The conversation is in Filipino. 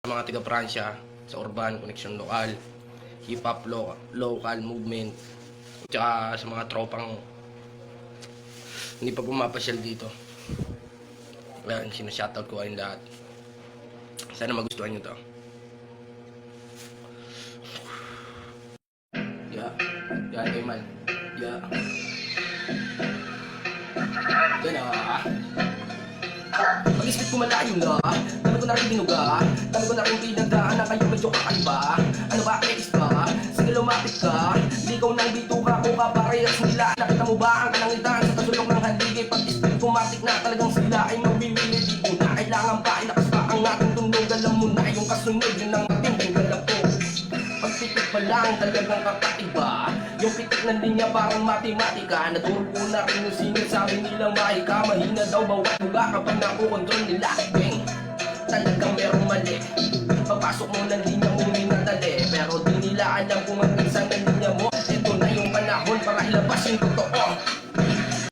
Mga taga Pransya sa urban, connection lokal, hip-hop local movement, tsaka sa mga tropang hindi pa pumapasyal dito. Ayan, sinashoutout ko kayong lahat. Sana magustuhan nyo to. Yeah, kayo man. Yeah. Yan Pag-isip ko malayo na, dami ko na rin binuga, dami ko na rin pinagdaan na kayo medyo kakaiba. Ano ba, ex ba? Sige lumapit ka, ligaw ng bituka ko ka parehas nila. Nakita mo ba ang kalangitan sa kasulok ng haligi? Pag-isip kumatik na talagang sila ay mamimili. Di ko na kailangan pa, ilakas pa ang ating tunog. Alam mo na yung kasunod, yun ang ating tinggalap ko. Pagpitik pa lang talagang kakaiba, yung pitik ng linya parang matematika. Naturo ko na rin yung sinasabi nilang mahika. Mahina daw bawat buga kapag nakukontrol nila. Bang, talagang merong mali. Pagpasok mo ng linya mo minadali, pero di nila alam kung ang minsan ng linya mo. Ito na yung panahon para ilabas yung totoo.